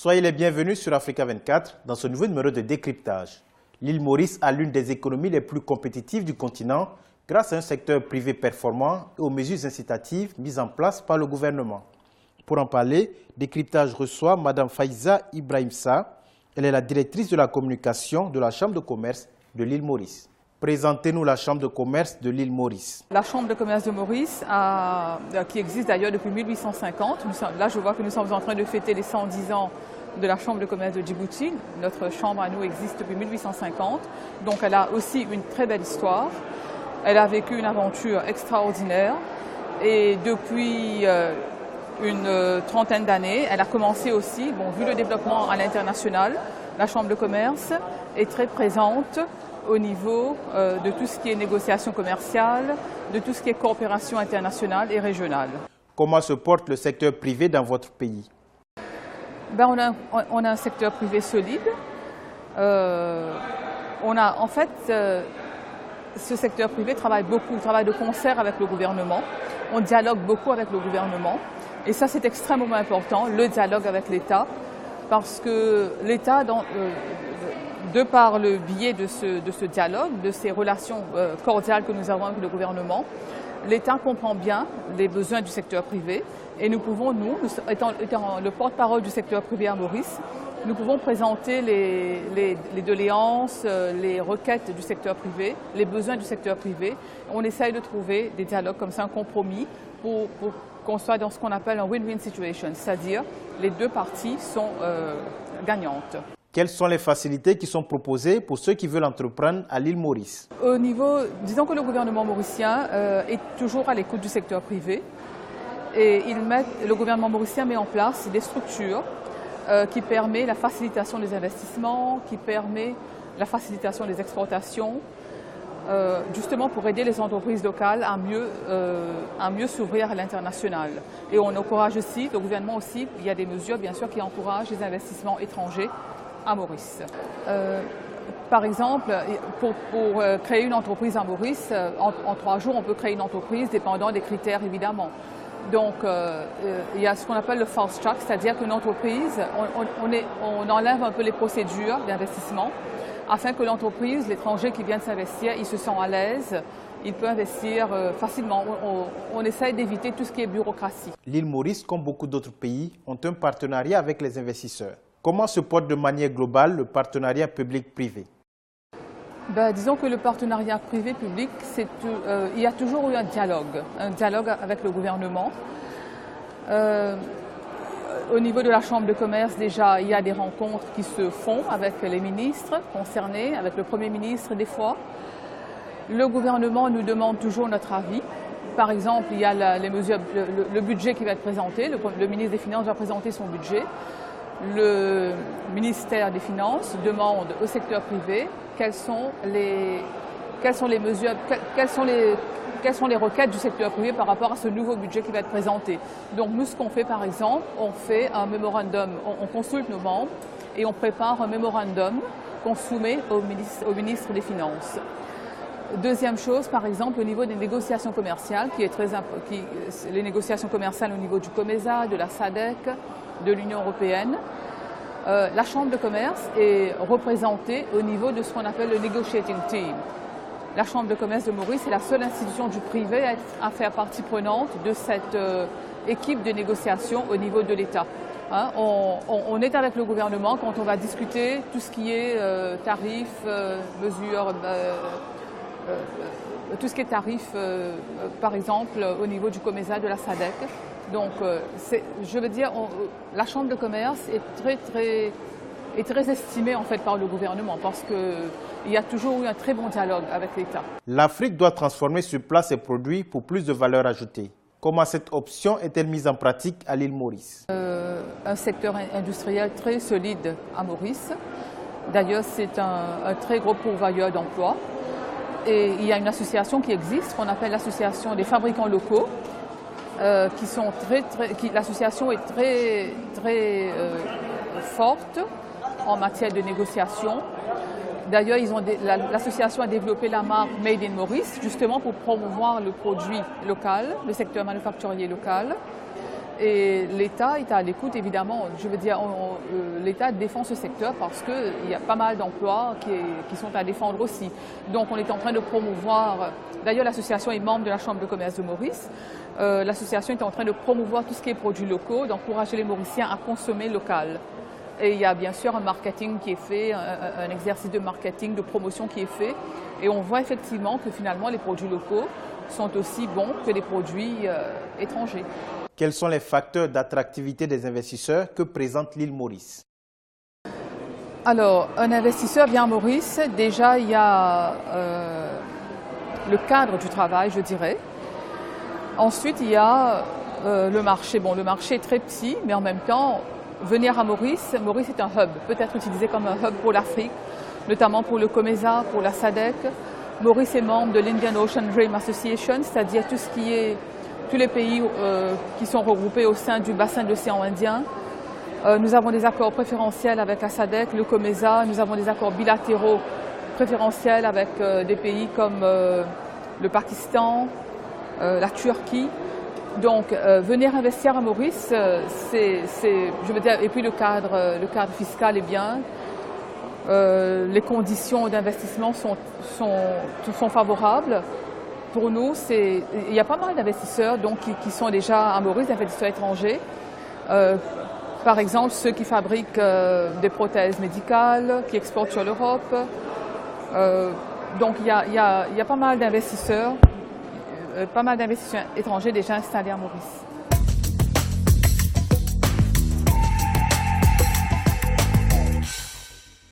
Soyez les bienvenus sur Africa 24 dans ce nouveau numéro de décryptage. L'île Maurice a l'une des économies les plus compétitives du continent grâce à un secteur privé performant et aux mesures incitatives mises en place par le gouvernement. Pour en parler, Décryptage reçoit Mme Faiza Ibrahimsa. Elle est la directrice de la communication de la Chambre de commerce de l'île Maurice. Présentez-nous la Chambre de commerce de l'île Maurice. La Chambre de commerce de Maurice, qui existe d'ailleurs depuis 1850. Là, je vois que nous sommes en train de fêter les 110 ans de la Chambre de commerce de Djibouti. Notre chambre à nous existe depuis 1850. Donc elle a aussi une très belle histoire. Elle a vécu une aventure extraordinaire. Et depuis une trentaine d'années, elle a commencé aussi, vu le développement à l'international, la Chambre de commerce est très présente au niveau de tout ce qui est négociation commerciale, de tout ce qui est coopération internationale et régionale. Comment se porte le secteur privé dans votre pays? On a un secteur privé solide. Ce secteur privé travaille beaucoup, travaille de concert avec le gouvernement. On dialogue beaucoup avec le gouvernement. Et ça, c'est extrêmement important, le dialogue avec l'État, parce que l'État, de par le biais de ce dialogue, de ces relations cordiales que nous avons avec le gouvernement, l'État comprend bien les besoins du secteur privé et nous pouvons, étant le porte-parole du secteur privé à Maurice, nous pouvons présenter les doléances, les requêtes du secteur privé, les besoins du secteur privé. On essaye de trouver des dialogues comme ça, un compromis pour qu'on soit dans ce qu'on appelle un win-win situation, c'est-à-dire les deux parties sont gagnantes. Quelles sont les facilités qui sont proposées pour ceux qui veulent entreprendre à l'île Maurice? Disons que le gouvernement mauricien est toujours à l'écoute du secteur privé et le gouvernement mauricien met en place des structures qui permettent la facilitation des investissements, qui permet la facilitation des exportations, justement pour aider les entreprises locales à mieux s'ouvrir à l'international. Et on encourage aussi, le gouvernement aussi, il y a des mesures bien sûr qui encouragent les investissements étrangers à Maurice. Par exemple, pour créer une entreprise à Maurice, en 3 jours, on peut créer une entreprise dépendant des critères évidemment. Donc, il y a ce qu'on appelle le fast track, c'est-à-dire qu'une entreprise, on enlève un peu les procédures d'investissement afin que l'entreprise, l'étranger qui vient de s'investir, il se sent à l'aise, il peut investir facilement. On essaye d'éviter tout ce qui est bureaucratie. L'île Maurice, comme beaucoup d'autres pays, ont un partenariat avec les investisseurs. Comment se porte de manière globale le partenariat public-privé? Disons que le partenariat privé-public, il y a toujours eu un dialogue avec le gouvernement. Au niveau de la Chambre de commerce, déjà, il y a des rencontres qui se font avec les ministres concernés, avec le Premier ministre des fois. Le gouvernement nous demande toujours notre avis. Par exemple, il y a les mesures, le budget qui va être présenté. Le ministre des Finances va présenter son budget. Le ministère des Finances demande au secteur privé quelles sont les requêtes du secteur privé par rapport à ce nouveau budget qui va être présenté. Donc nous, ce qu'on fait par exemple, on fait un mémorandum, on consulte nos membres et on prépare un mémorandum qu'on soumet au ministre des Finances. Deuxième chose, par exemple, au niveau des négociations commerciales, les négociations commerciales au niveau du COMESA, de la SADC, de l'Union européenne, la Chambre de commerce est représentée au niveau de ce qu'on appelle le negotiating team. La Chambre de commerce de Maurice est la seule institution du privé à faire partie prenante de cette équipe de négociation au niveau de l'État. On est avec le gouvernement quand on va discuter tout ce qui est tarifs, mesures, tout ce qui est tarifs, par exemple, au niveau du COMESA, de la SADC. Donc, je veux dire, la Chambre de commerce est très estimée en fait par le gouvernement parce qu'il y a toujours eu un très bon dialogue avec l'État. L'Afrique doit transformer sur place ses produits pour plus de valeur ajoutée. Comment cette option est-elle mise en pratique à l'île Maurice? Un secteur industriel très solide à Maurice. D'ailleurs, c'est un très gros pourvoyeur d'emplois. Et il y a une association qui existe, qu'on appelle l'association des fabricants locaux. L'association est très forte en matière de négociation. D'ailleurs, l'association a développé la marque Made in Maurice, justement pour promouvoir le produit local, le secteur manufacturier local. Et l'État est à l'écoute, évidemment. Je veux dire, l'État défend ce secteur parce qu'il y a pas mal d'emplois qui sont à défendre aussi. Donc on est en train de promouvoir, d'ailleurs l'association est membre de la Chambre de commerce de Maurice, l'association est en train de promouvoir tout ce qui est produits locaux, d'encourager les Mauriciens à consommer local. Et il y a bien sûr un marketing qui est fait, un exercice de marketing, de promotion qui est fait. Et on voit effectivement que finalement les produits locaux sont aussi bons que les produits étrangers. Quels sont les facteurs d'attractivité des investisseurs que présente l'île Maurice? Alors, un investisseur vient à Maurice, déjà il y a le cadre du travail, je dirais. Ensuite, il y a le marché. Bon, le marché est très petit, mais en même temps, venir à Maurice, Maurice est un hub, peut-être utilisé comme un hub pour l'Afrique, notamment pour le COMESA, pour la SADC. Maurice est membre de l'Indian Ocean Dream Association, c'est-à-dire tous les pays qui sont regroupés au sein du bassin de l'océan Indien. Nous avons des accords préférentiels avec la SADC, le COMESA, nous avons des accords bilatéraux préférentiels avec des pays comme le Pakistan, la Turquie. Donc venir investir à Maurice, je veux dire, et puis le cadre fiscal est bien. Les conditions d'investissement sont favorables. Pour nous, il y a pas mal d'investisseurs qui sont déjà à Maurice, d'investisseurs étrangers. Par exemple, ceux qui fabriquent des prothèses médicales, qui exportent sur l'Europe. Donc il y a pas mal d'investisseurs étrangers déjà installés à Maurice.